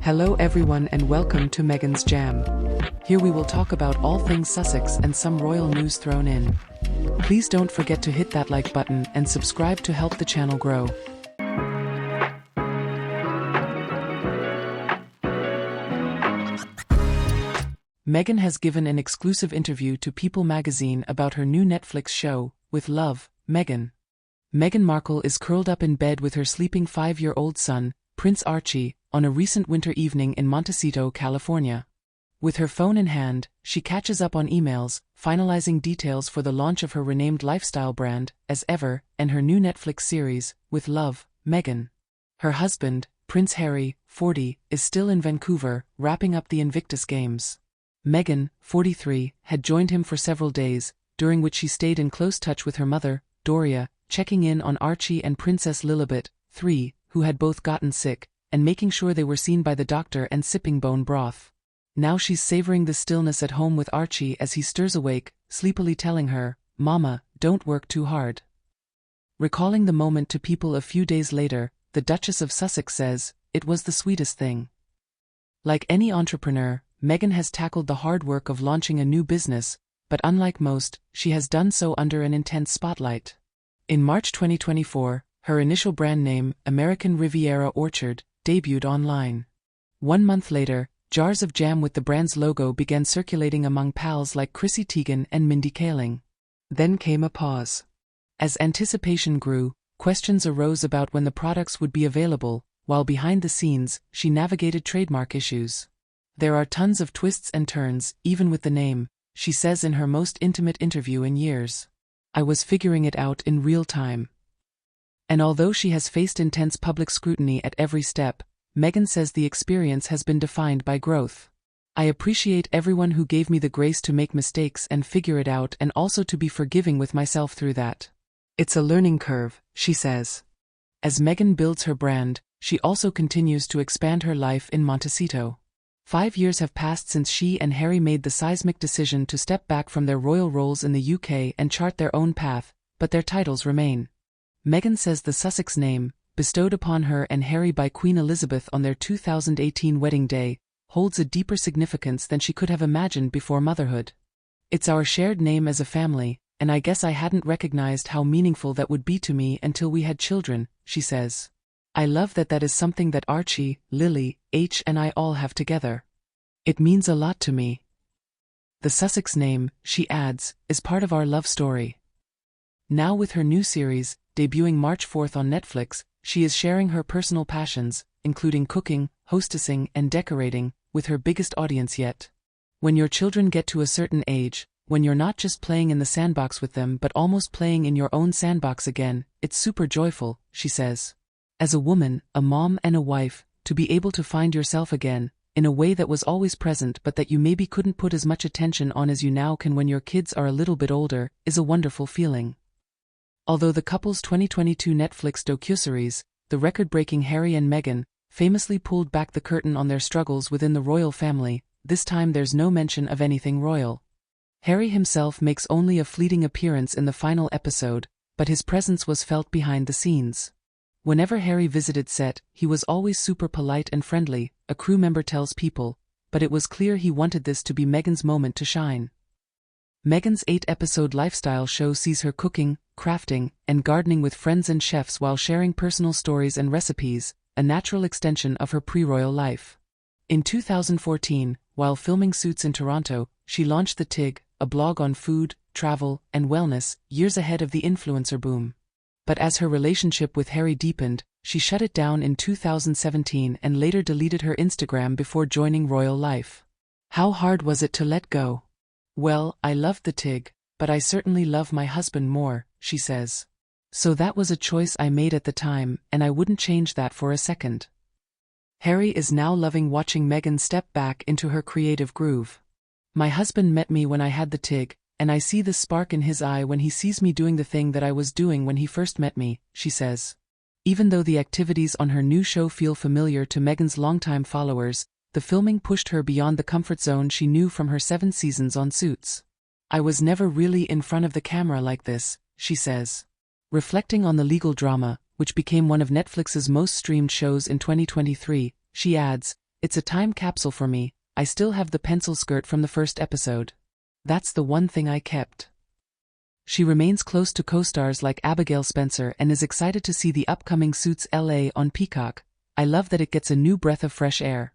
Hello everyone and welcome to Meghan's Jam. Here we will talk about all things Sussex and some royal news thrown in. Please don't forget to hit that like button and subscribe to help the channel grow. Meghan has given an exclusive interview to People magazine about her new Netflix show, With Love, Meghan. Meghan Markle is curled up in bed with her sleeping 5-year-old son, Prince Archie, on a recent winter evening in Montecito, California. With her phone in hand, she catches up on emails, finalizing details for the launch of her renamed lifestyle brand, As Ever, and her new Netflix series, With Love, Meghan. Her husband, Prince Harry, 40, is still in Vancouver, wrapping up the Invictus Games. Meghan, 43, had joined him for several days, during which she stayed in close touch with her mother, Doria, checking in on Archie and Princess Lilibet, 3, who had both gotten sick, and making sure they were seen by the doctor and sipping bone broth. Now she's savoring the stillness at home with Archie as he stirs awake, sleepily telling her, "Mama, don't work too hard." Recalling the moment to People a few days later, the Duchess of Sussex says, "It was the sweetest thing." Like any entrepreneur, Meghan has tackled the hard work of launching a new business, but unlike most, she has done so under an intense spotlight. In March 2024, her initial brand name, American Riviera Orchard, debuted online. 1 month later, jars of jam with the brand's logo began circulating among pals like Chrissy Teigen and Mindy Kaling. Then came a pause. As anticipation grew, questions arose about when the products would be available, while behind the scenes, she navigated trademark issues. "There are tons of twists and turns, even with the name," she says in her most intimate interview in years. "I was figuring it out in real time." And although she has faced intense public scrutiny at every step, Meghan says the experience has been defined by growth. "I appreciate everyone who gave me the grace to make mistakes and figure it out, and also to be forgiving with myself through that. It's a learning curve," she says. As Meghan builds her brand, she also continues to expand her life in Montecito. 5 years have passed since she and Harry made the seismic decision to step back from their royal roles in the UK and chart their own path, but their titles remain. Meghan says the Sussex name, bestowed upon her and Harry by Queen Elizabeth on their 2018 wedding day, holds a deeper significance than she could have imagined before motherhood. "It's our shared name as a family, and I guess I hadn't recognized how meaningful that would be to me until we had children," she says. "I love that is something that Archie, Lily, H and I all have together. It means a lot to me. The Sussex name," she adds, "is part of our love story." Now with her new series, debuting March 4 on Netflix, she is sharing her personal passions, including cooking, hostessing and decorating, with her biggest audience yet. "When your children get to a certain age, when you're not just playing in the sandbox with them but almost playing in your own sandbox again, it's super joyful," she says. "As a woman, a mom and a wife, to be able to find yourself again, in a way that was always present but that you maybe couldn't put as much attention on as you now can when your kids are a little bit older, is a wonderful feeling." Although the couple's 2022 Netflix docuseries, The Record-Breaking Harry and Meghan, famously pulled back the curtain on their struggles within the royal family, this time there's no mention of anything royal. Harry himself makes only a fleeting appearance in the final episode, but his presence was felt behind the scenes. Whenever Harry visited set, he was always super polite and friendly, a crew member tells People, but it was clear he wanted this to be Meghan's moment to shine. Meghan's 8-episode lifestyle show sees her cooking, crafting, and gardening with friends and chefs while sharing personal stories and recipes, a natural extension of her pre-royal life. In 2014, while filming Suits in Toronto, she launched The Tig, a blog on food, travel, and wellness, years ahead of the influencer boom. But as her relationship with Harry deepened, she shut it down in 2017 and later deleted her Instagram before joining royal life. "How hard was it to let go? Well, I loved The Tig, but I certainly love my husband more," she says. "So that was a choice I made at the time, and I wouldn't change that for a second." Harry is now loving watching Meghan step back into her creative groove. "My husband met me when I had The Tig, and I see the spark in his eye when he sees me doing the thing that I was doing when he first met me," she says. Even though the activities on her new show feel familiar to Meghan's longtime followers, the filming pushed her beyond the comfort zone she knew from her 7 seasons on Suits. "I was never really in front of the camera like this," she says. Reflecting on the legal drama, which became one of Netflix's most streamed shows in 2023, she adds, "It's a time capsule for me. I still have the pencil skirt from the first episode. That's the one thing I kept." She remains close to co-stars like Abigail Spencer and is excited to see the upcoming Suits LA on Peacock. "I love that it gets a new breath of fresh air."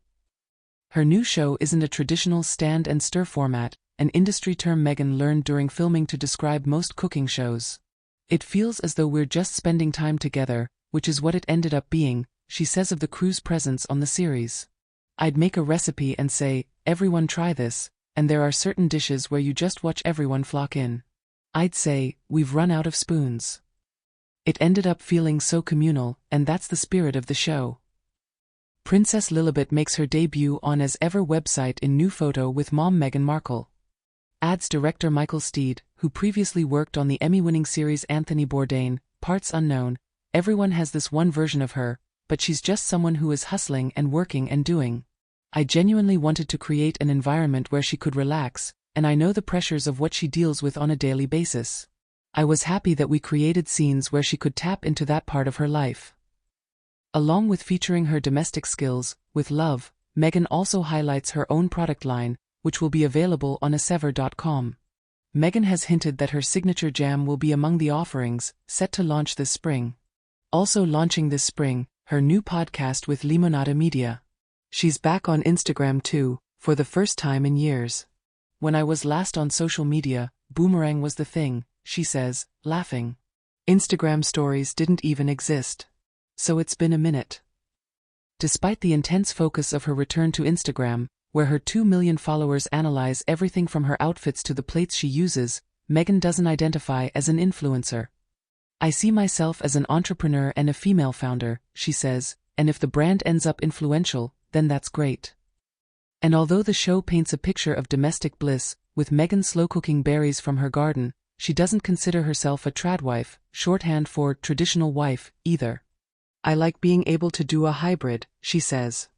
Her new show isn't a traditional stand and stir format, an industry term Meghan learned during filming to describe most cooking shows. "It feels as though we're just spending time together, which is what it ended up being," she says of the crew's presence on the series. "I'd make a recipe and say, 'Everyone try this,' and there are certain dishes where you just watch everyone flock in. I'd say, 'We've run out of spoons.' It ended up feeling so communal, and that's the spirit of the show." Princess Lilibet makes her debut on As Ever website in new photo with mom Meghan Markle. Adds director Michael Steed, who previously worked on the Emmy-winning series Anthony Bourdain, Parts Unknown. "Everyone has this one version of her, but she's just someone who is hustling and working and doing. I genuinely wanted to create an environment where she could relax, and I know the pressures of what she deals with on a daily basis. I was happy that we created scenes where she could tap into that part of her life." Along with featuring her domestic skills, with Love, Meghan also highlights her own product line, which will be available on asever.com. Meghan has hinted that her signature jam will be among the offerings, set to launch this spring. Also launching this spring, her new podcast with Limonada Media. She's back on Instagram too, for the first time in years. "When I was last on social media, boomerang was the thing," she says, laughing. "Instagram stories didn't even exist. So it's been a minute." Despite the intense focus of her return to Instagram, where her 2 million followers analyze everything from her outfits to the plates she uses, Meghan doesn't identify as an influencer. "I see myself as an entrepreneur and a female founder," she says, "and if the brand ends up influential, then that's great." And although the show paints a picture of domestic bliss, with Meghan slow-cooking berries from her garden, she doesn't consider herself a tradwife, shorthand for traditional wife, either. "I like being able to do a hybrid," she says.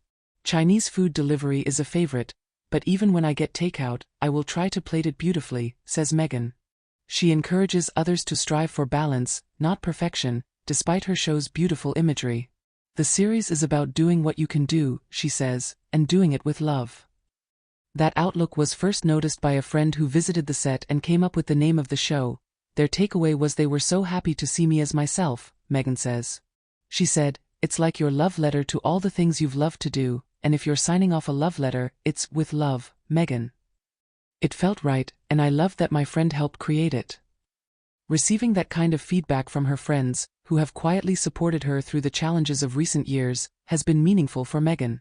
"Chinese food delivery is a favorite, but even when I get takeout, I will try to plate it beautifully," says Meghan. She encourages others to strive for balance, not perfection, despite her show's beautiful imagery. "The series is about doing what you can do," she says, "and doing it with love." That outlook was first noticed by a friend who visited the set and came up with the name of the show. "Their takeaway was they were so happy to see me as myself," Meghan says. She said, "It's like your love letter to all the things you've loved to do, and if you're signing off a love letter, it's with love, Meghan. It felt right, and I loved that my friend helped create it." Receiving that kind of feedback from her friends, who have quietly supported her through the challenges of recent years, has been meaningful for Meghan.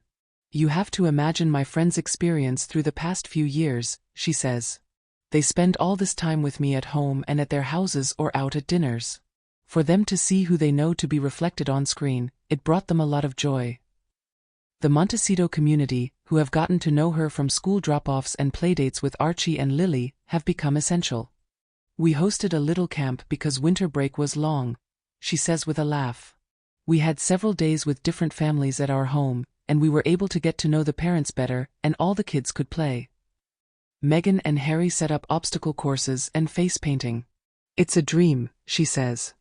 "You have to imagine my friends' experience through the past few years," she says. "They spend all this time with me at home and at their houses or out at dinners. For them to see who they know to be reflected on screen, it brought them a lot of joy." The Montecito community, who have gotten to know her from school drop-offs and playdates with Archie and Lily, have become essential. "We hosted a little camp because winter break was long," she says with a laugh. "We had several days with different families at our home, and we were able to get to know the parents better, and all the kids could play." Meghan and Harry set up obstacle courses and face painting. "It's a dream," she says.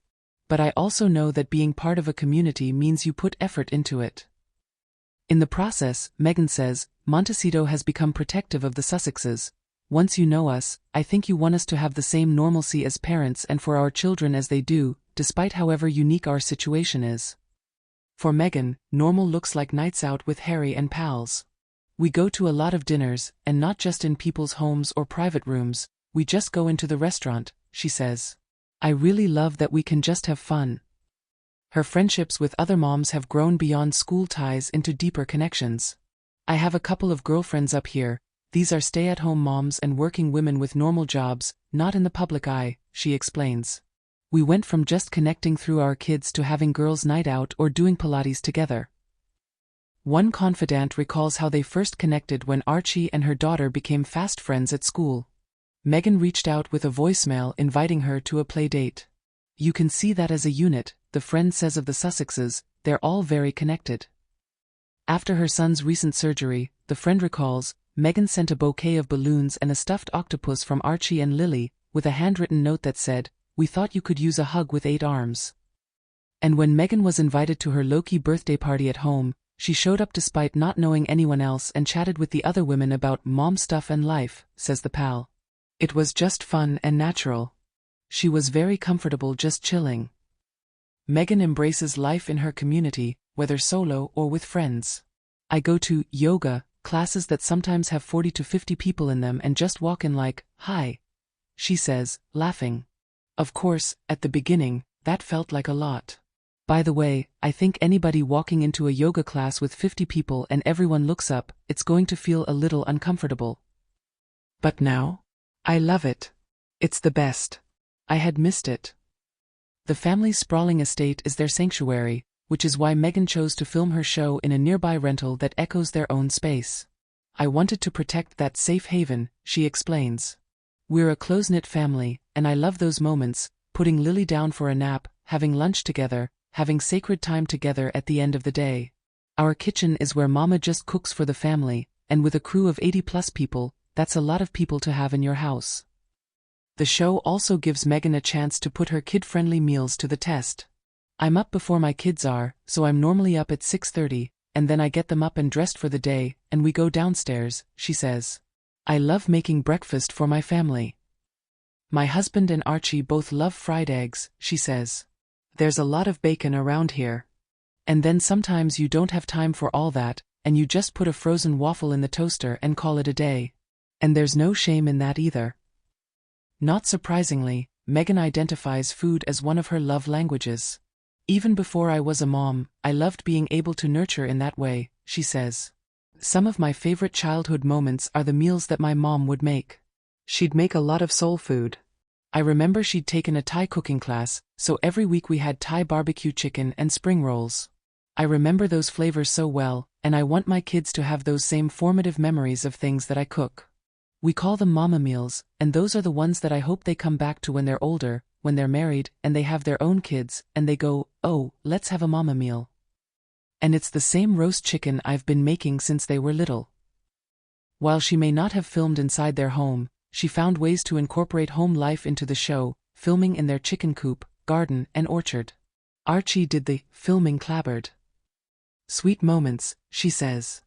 "But I also know that being part of a community means you put effort into it." In the process, Meghan says, "Montecito has become protective of the Sussexes. Once you know us, I think you want us to have the same normalcy as parents and for our children as they do, despite however unique our situation is." For Meghan, normal looks like nights out with Harry and pals. "We go to a lot of dinners, and not just in people's homes or private rooms, we just go into the restaurant," she says. "I really love that we can just have fun." Her friendships with other moms have grown beyond school ties into deeper connections. "I have a couple of girlfriends up here. These are stay-at-home moms and working women with normal jobs, not in the public eye," she explains. "We went from just connecting through our kids to having girls' night out or doing Pilates together." One confidant recalls how they first connected when Archie and her daughter became fast friends at school. Meghan reached out with a voicemail inviting her to a play date. "You can see that as a unit," the friend says of the Sussexes, "they're all very connected." After her son's recent surgery, the friend recalls, Meghan sent a bouquet of balloons and a stuffed octopus from Archie and Lily, with a handwritten note that said, "We thought you could use a hug with 8 arms." And when Meghan was invited to her low-key birthday party at home, She showed up despite not knowing anyone else and chatted with the other women about mom stuff and life, says the pal. It was just fun and natural. She was very comfortable just chilling. Meghan embraces life in her community, whether solo or with friends. I go to yoga classes that sometimes have 40 to 50 people in them and just walk in like, hi, she says, laughing. Of course, at the beginning, that felt like a lot. By the way, I think anybody walking into a yoga class with 50 people and everyone looks up, it's going to feel a little uncomfortable. But now? I love it. It's the best. I had missed it. The family's sprawling estate is their sanctuary, which is why Meghan chose to film her show in a nearby rental that echoes their own space. I wanted to protect that safe haven, she explains. We're a close-knit family, and I love those moments, putting Lily down for a nap, having lunch together, having sacred time together at the end of the day. Our kitchen is where Mama just cooks for the family, and with a crew of 80-plus people, that's a lot of people to have in your house. The show also gives Meghan a chance to put her kid-friendly meals to the test. I'm up before my kids are, so I'm normally up at 6:30, and then I get them up and dressed for the day, and we go downstairs, she says. I love making breakfast for my family. My husband and Archie both love fried eggs, she says. There's a lot of bacon around here. And then sometimes you don't have time for all that, and you just put a frozen waffle in the toaster and call it a day. And there's no shame in that either. Not surprisingly, Meghan identifies food as one of her love languages. Even before I was a mom, I loved being able to nurture in that way, she says. Some of my favorite childhood moments are the meals that my mom would make. She'd make a lot of soul food. I remember she'd taken a Thai cooking class, so every week we had Thai barbecue chicken and spring rolls. I remember those flavors so well, and I want my kids to have those same formative memories of things that I cook. We call them mama meals, and those are the ones that I hope they come back to when they're older, when they're married, and they have their own kids, and they go, oh, let's have a mama meal. And it's the same roast chicken I've been making since they were little. While she may not have filmed inside their home, she found ways to incorporate home life into the show, filming in their chicken coop, garden, and orchard. Archie did the filming clabbered. Sweet moments, she says.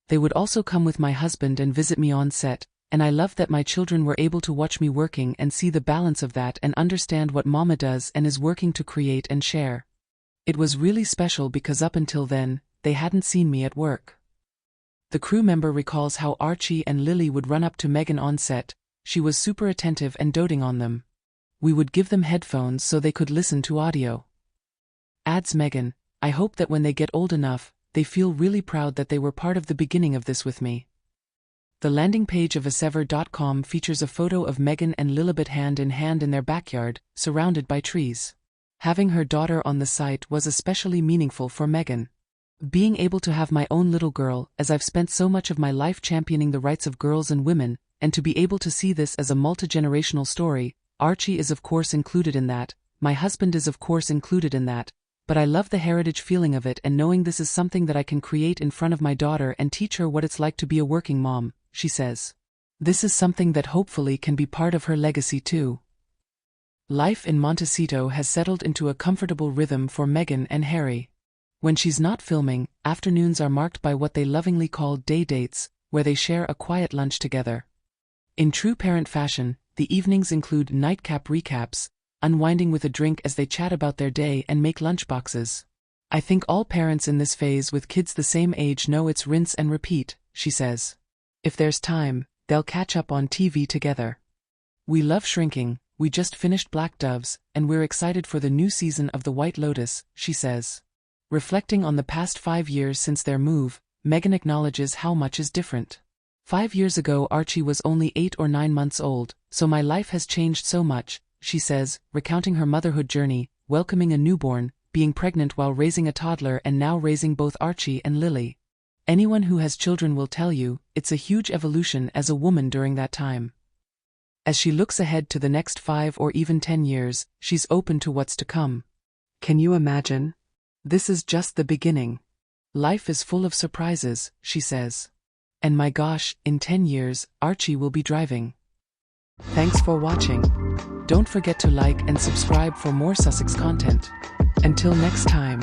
They would also come with my husband and visit me on set, and I loved that my children were able to watch me working and see the balance of that and understand what Mama does and is working to create and share. It was really special because up until then, they hadn't seen me at work. The crew member recalls how Archie and Lily would run up to Meghan on set. She was super attentive and doting on them. We would give them headphones so they could listen to audio. Adds Meghan, I hope that when they get old enough, they feel really proud that they were part of the beginning of this with me. The landing page of asever.com features a photo of Meghan and Lilibet hand in hand in their backyard, surrounded by trees. Having her daughter on the site was especially meaningful for Meghan. Being able to have my own little girl, as I've spent so much of my life championing the rights of girls and women, and to be able to see this as a multi-generational story, Archie is of course included in that, my husband is of course included in that, but I love the heritage feeling of it and knowing this is something that I can create in front of my daughter and teach her what it's like to be a working mom, she says. This is something that hopefully can be part of her legacy too. Life in Montecito has settled into a comfortable rhythm for Meghan and Harry. When she's not filming, afternoons are marked by what they lovingly call day dates, where they share a quiet lunch together. In true parent fashion, the evenings include nightcap recaps, unwinding with a drink as they chat about their day and make lunchboxes. I think all parents in this phase with kids the same age know it's rinse and repeat, she says. If there's time, they'll catch up on TV together. We love shrinking, we just finished Black Doves, and we're excited for the new season of The White Lotus, she says. Reflecting on the past 5 years since their move, Meghan acknowledges how much is different. 5 years ago Archie was only 8 or 9 months old, so my life has changed so much, she says, recounting her motherhood journey, welcoming a newborn, being pregnant while raising a toddler and now raising both Archie and Lily. Anyone who has children will tell you, it's a huge evolution as a woman during that time. As she looks ahead to the next 5 or even 10 years, she's open to what's to come. Can you imagine? This is just the beginning. Life is full of surprises, she says. And my gosh, in 10 years, Archie will be driving. Thanks for watching. Don't forget to like and subscribe for more Sussex content. Until next time.